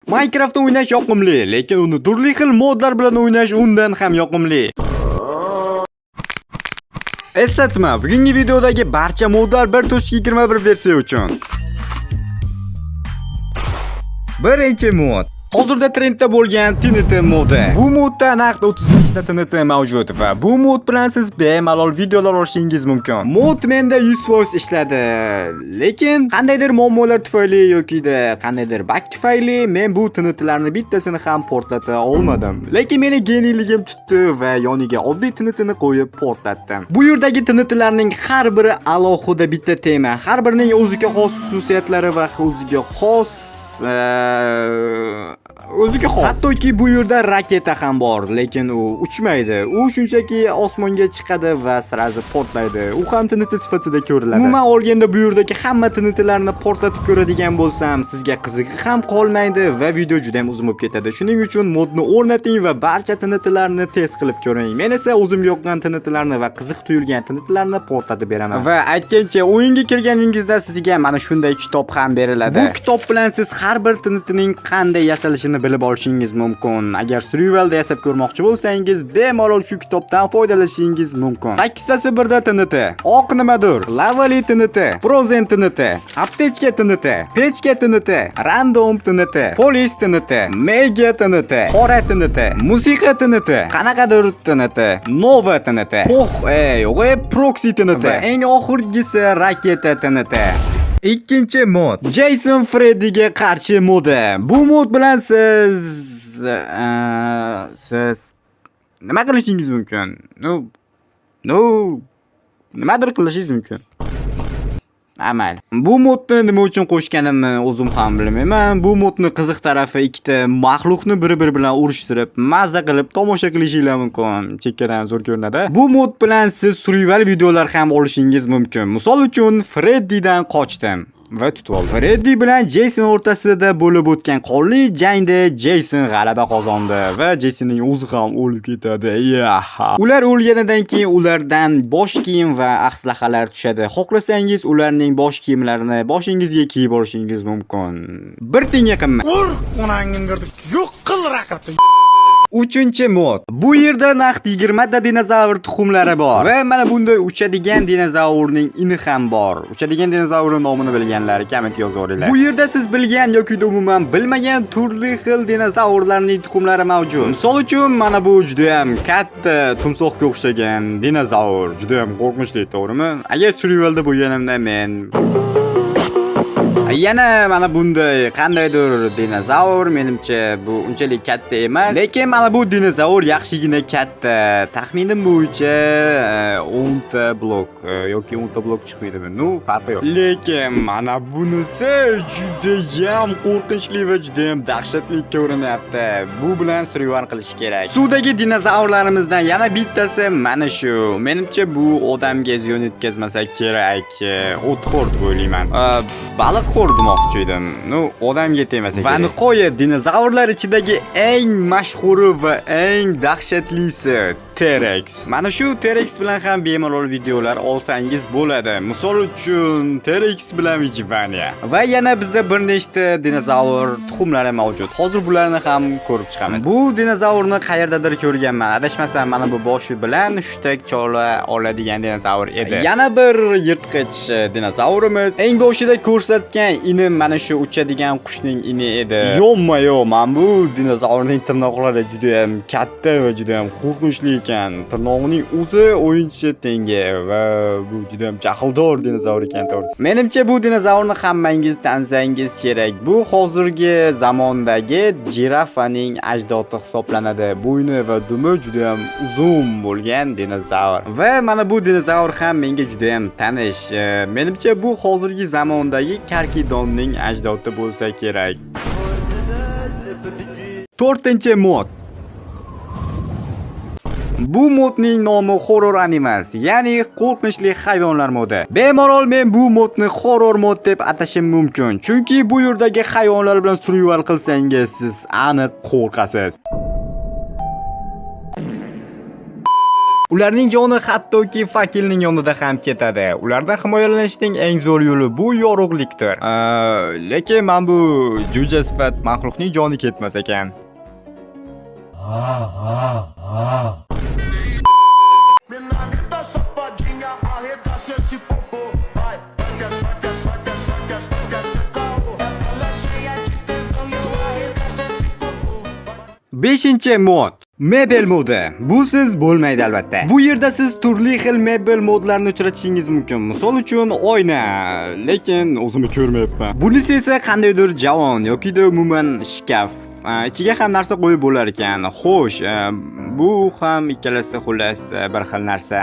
Minecraftda o'ynash yoqimli, lekin uni turli xil modlar bilan o'ynash undan ham yoqimli. Eslatma, bugungi videodagi barcha modlar 1.21 versiya uchun. Birinchi mod. Hozirda trendda bo'lgan TNT modi. Bu modda naqd 35 ta TNT mavjud va bu mod bilan siz bemalol videolar olishingiz mumkin. Mod menda 100% ishladi. Lekin qandaydir muammolar tufayli yoki qandaydir bug tufayli men bu TNTlarni bittasini ham portlata olmadim. Lekin meni geniyligim tutdi va yoniga oddiy TNTni qo'yib portlatdim. Bu yerdagi TNTlarning har biri alohida bitta tema, har birining o'ziga xos xususiyatlari va o'ziga xos hattoki bu yerda raketa ham bor, lekin u uchmaydi. U shunchaki osmonga chiqadi va sirazi portlaydi. U ham TNT sifatida ko'riladi. Umuman olganda bu yerdagi hamma TNTlarni portlatib ko'radigan bo'lsam, sizga qizig'i ham qolmaydi va video juda ham uzun bo'lib ketadi. Shuning uchun modni o'rnating va barcha TNTlarni test qilib ko'ring. Men esa o'zimga yoqqan TNTlarni va qiziq tuyulgan TNTlarni portlatib beraman. Va aytgancha, o'yinga kirganingizda sizga mana shunday kitob ham beriladi. Bu kitob bilan siz har bir TNTning qanday yasalishini bilib olishingiz mumkin. Agar survivalda yasab ko'rmoqchi bo'lsangiz, bemalol shu kitobdan foydalanishingiz mumkin. 8 tasi birda TNT. Oq nimadir? Lavali TNT, Frozen TNT, aptechka TNT, pechka TNT, random TNT, polis TNT, mega TNT, qora TNT, musiqa TNT, qanaqadir TNT, nova TNT, proxy TNT va eng oxirgisi raketa TNT. Ikkinchi mod. Jason Freddy'ga qarshi modi. Bu mod bilan siz nima qilishingiz mumkin? Nimadir qilishingiz mumkin. Amal. Bu modni nima uchun qo'shganimni o'zim ham bilmayman. Bu modni qiziq tarafi ikkita maxluqni bir-biri bilan urushtirib, mazza qilib tomosha qilishingiz mumkin. Chekkadan zo'r ko'rinadi. Bu mod bilan siz survival videolar ham olishingiz mumkin. Misol uchun Freddy'dan qochdim va tutib oldim. Freddy bilan Jason o'rtasida bo'lib o'tgan qonli jangda Jason g'alaba qozondi va Jasonning o'zi ham o'lib ketadi. Ular o'lganidan keyin ulardan bosh kiyim va aslahalar tushadi. Xohlasangiz ularning bosh kiyimlarini boshingizga kiyib olishingiz mumkin. Bir tiyinga qimmat. Yo'q qil raqibni. Uchinchi mod. Bu yerda naqd 20 ta dinozavr tuxumlari bor va mana bunday uchadigan dinozavrning ini ham bor. Uchadigan dinozavrning nomini bilganlar komment yozinglar. Bu yerda siz bilgan yoki umuman bilmagan turli xil dinozavrlarning tuxumlari mavjud. Misol uchun mana bu juda ham katta tumsoqqa o'xshagan dinozavr, juda ham qo'rqinchli, to'g'rimi? Agar survivalda bo'lganimda men yana mana bunday qandaydir dinozavr, menimcha bu unchalik katta emas, lekin mana bu dinozavr yaxshigina katta. Taxminim bo'yicha 10 ta blok yoki 10 ta blok chiqmaydimi? Farqi yo'q. Lekin mana bunisi juda ham qo'rqinchli va juda ham dahshatli ko'rinyapti. Bu bilan survival qilish kerak. Suvdagi dinozavrlarimizdan yana bittasi mana shu. Menimcha bu odamga ziyon yetkazmasa kerak. O'txo'r deb o'ylayman. Baliq demoqchi edim. Odamga tegmasa kerak. Va nihoyat dinozavrlar ichidagi eng mashhuri va eng dahshatlisi T-Rex. Mana shu T-Rex bilan ham bemalol videolar olsangiz bo'ladi. Misol uchun T-Rex bilan Vijvania. Va yana bizda bir nechta dinozavr tuxumlari mavjud. Hozir bularni ham ko'rib chiqamiz. Bu dinozavrni qayerdadir ko'rganman. Adashmasam mana bu boshi bilan hushtak chola oladigan dinozavr edi. Yana bir yirtqich dinozavrimiz. Eng boshida ko'rsatgan ini mana shu uchadigan qushning ini edi. Yo'q, men bu dinozavrning tirnoqlari juda ham katta va juda ham qo'rqinchli ekan. Tirnog'ining o'zi o'yinchi tengi va bu juda ham jahldor dinozavr ekan, to'g'risi. Menimcha bu dinozavrni hammangiz tansangiz kerak. Bu hozirgi zamondagi jirafaning ajdodi hisoblanadi. Bo'yni va dumi juda ham uzun bo'lgan dinozavr. Va mana bu dinozavr ham menga juda ham tanish. Menimcha bu hozirgi zamondagi karkidonning ajdodi bo'lsa kerak. 4-mod. Bu modning nomi horror animals, ya'ni qo'rqinchli hayvonlar modi. Bemalol men bu modni horror mod deb atashim mumkin, chunki bu yerdagi hayvonlar bilan survival qilsangiz siz aniq qo'rqasiz. Ularning joni hattoki fakilning yonida ham ketadi. Ulardan himoyalanishning eng zo'r yo'li bu yorug'likdir. Lekin men bu jo'ja sifat maxluqning joni ketmas ekan. Menina safadinha, arregaça esse popô. Vai, quer saca, saca, saca, saca, saca. Ela é cheia de tesão e eu arregaço esse popô. 5-mod. Mebel modi. Busiz bo'lmaydi albatta. Bu yerda siz turli xil mebel modlarini uchratishingiz mumkin. Misol uchun oyna, lekin o'zimni ko'rmayapman. Bunisi esa qandaydir javon yoki umuman shkaf. Ichiga ham narsa qo'yib bo'lar ekan. Xo'sh, bu ham ikkalasi xullas bir xil narsa.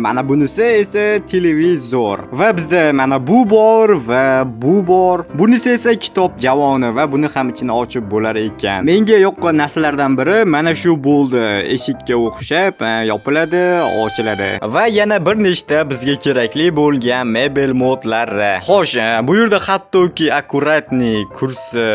Mana bunisi esa televizor. Va bizda mana bu bor va bu bor. Bunisi esa kitob javoni va buni ham ichini ochib bo'lar ekan. Menga yoqqan narsalardan biri mana shu bo'ldi. Eshikka o'xshab yopiladi, ochiladi. Va yana bir nechta bizga kerakli bo'lgan mebel modlari. Xo'sh, bu yerda hattoki akkuratniy kursi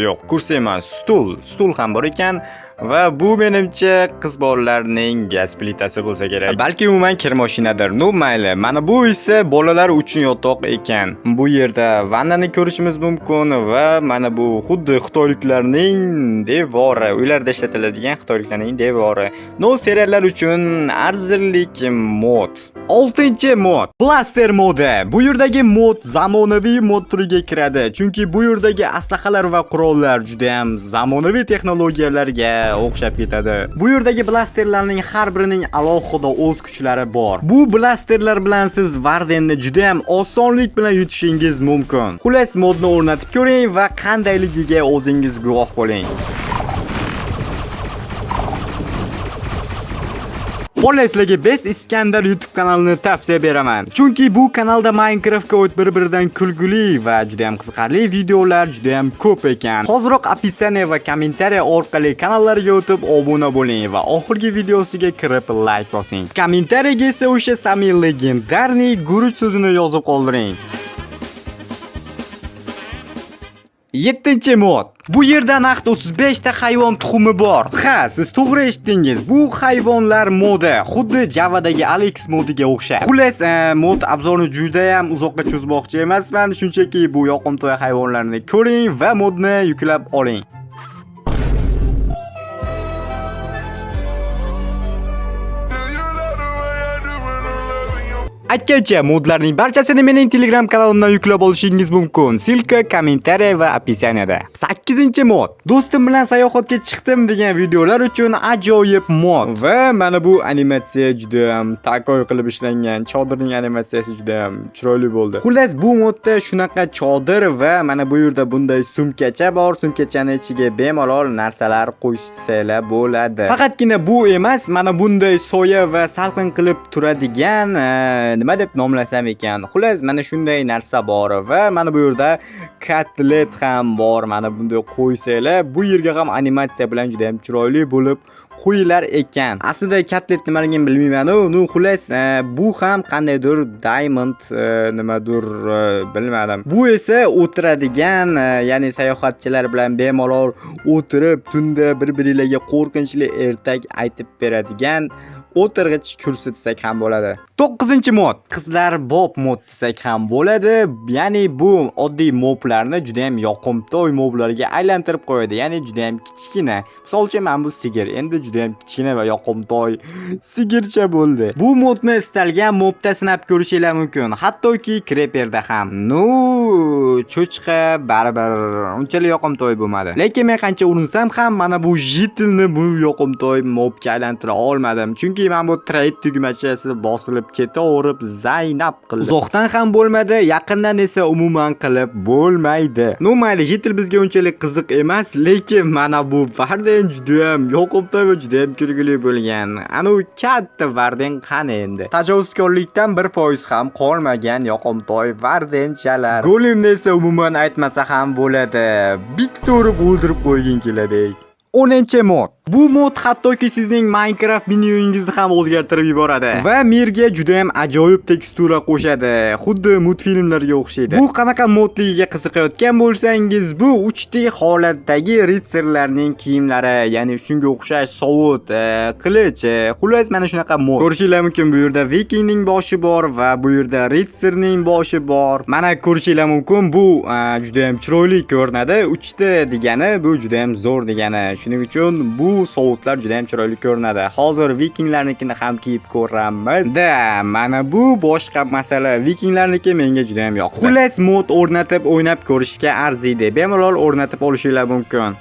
yo'q, kursi emas. Stul ham bor ekan va bu menimcha qiz bolalarning gaz plitasi bo'lsa kerak. Balki umuman kir mashinadir. No mayli. Mana bu esa bolalar uchun yotoq ekan. Bu yerda vannani ko'rishimiz mumkin va mana bu xuddi xitoyliklarning devori, uylarda ishlatiladigan xitoyliklarning devori. No seriallar uchun arzirlik mod. 6-mod. Blaster modi. Bu yerdagi mod zamonaviy mod turiga kiradi. Chunki bu yerdagi aslahalar va qurollar juda ham zamonaviy texnologiyalarga o'xshab ketadi. Bu yerdagi blasterlarning har birining alohida o'z kuchlari bor. Bu blasterlar bilan siz Vardenni juda ham osonlik bilan yutishingiz mumkin. Xullas modni o'rnatib ko'ring va qandayligiga o'zingiz guvoh bo'ling. Sizlarga Best Iskandar YouTube kanalini tavsiya beraman. Chunki bu kanalda Minecraftga oid bir-biridan kulguli va juda ham qiziqarli videolar juda ham ko'p ekan. Hozirroq opisiya va kommentariya orqali kanallariga o'tib obuna bo'ling va oxirgi videosiga kirib like bosing. Kommentariyaga esa o'sha samimiy legendarniy guruch so'zini yozib qoldiring. 7-mod. Bu yerda naqd 35 ta hayvon tuxumi bor. Ha, siz to'g'ri eshitdingiz. Bu hayvonlar modi, xuddi Javadagi Alex modiga o'xshaydi. Xullas, mod obzorni juda ham uzoqqa cho'zmoqchi emasman, shunchaki bu yoqimtoy hayvonlarni ko'ring va modni yuklab oling. Aytgancha, modlarning barchasini mening Telegram kanalimdan yuklab olishingiz mumkin. Silka kommentariya va opisiyanada. 8-mod. Do'stim bilan sayohatga chiqdim degan videolar uchun ajoyib mod. Va mana bu animatsiya juda ham takoy qilib ishlangan. Chodirning animatsiyasi juda ham chiroyli bo'ldi. Xullas, bu modda shunaqa chodir va mana bu yerda bunday sumkacha bor. Sumkachaning ichiga bemalol narsalar qo'shsanglar bo'ladi. Faqatgina bu emas, mana bunday soya va salqin qilib turadigan nima deb nomlasam ekan. Xullas, mana shunday narsa bor va mana bu yerda kotlet ham bor. Mana bunday qo'ysanglar, bu yerga ham animatsiya bilan juda ham chiroyli bo'lib qo'yilar ekan. Aslida kotlet nimaligini bilmayman-u. No, xullas, bu ham qandaydir diamond nimadir bilmadim. Bu esa o'tiradigan, ya'ni sayohatchilar bilan bemalol o'tirib tunda bir-biringizga qo'rqinchli ertak aytib beradigan o'tirg'ich kursi desak ham bo'ladi. 9-mod. Qizlar bob mod desak ham bo'ladi. Ya'ni bu oddiy moblarni juda ham yoqimtoy moblarga aylantirib qo'yadi. Ya'ni juda ham kichkina. Misol uchun men bu sigir endi juda ham kichkina va yoqimtoy sigircha bo'ldi. Bu modni istalgan mobda sinab ko'rishingiz mumkin. Hattoki kreperda ham. No, cho'chqa baribir unchalik yoqimtoy bo'lmadi. Lekin men qancha urinsam ham mana bu jitilni bu yoqimtoy mobga aylantira olmadim. Chunki men bu trade tugmachasi bosilib ketaverib zaynab qildi. Uzoqdan ham bo'lmadi, yaqindan esa umuman qilib bo'lmaydi. No mayli, jitil bizga unchalik qiziq emas, lekin mana bu Varden juda ham yoqimtoy va juda ham kulgili bo'lgan. Ana u katta Varden qani endi? Tajovuzkorlikdan 1% ham qolmagan yoqimtoy Vardenchalar. Golimni esa umuman aytmasa ham bo'ladi. Bitta urib o'ldirib qo'yging keladi. 10-mod. Bu mod hattoki sizning Minecraft menyuingizni ham o'zgartirib yuboradi va mirga juda ham ajoyib tekstura qo'shadi. Xuddi multfilmlarga o'xshaydi. Bu qanaqa modligiga qiziqayotgan bo'lsangiz, bu 3D holatdagi ritsarlarning kiyimlari, ya'ni shunga o'xshash sovut, qilich, xullas mana shunaqa mod. Ko'rishingiz mumkin, bu yerda vikingning boshi bor va bu yerda ritsarning boshi bor. Mana ko'rishingiz mumkin, bu juda ham chiroyli ko'rinadi. 3D degani bu juda ham zo'r degani. Shuning uchun bu sovutlar juda ham chiroyli ko'rinadi. Hozir vikinglarnikini ham kiyib ko'ramiz. Mana bu boshqa masala. Vikinglarniki menga juda ham yoqdi. Xullas mod o'rnatib o'ynab ko'rishga arziydi. Bemalol o'rnatib olishingiz mumkin.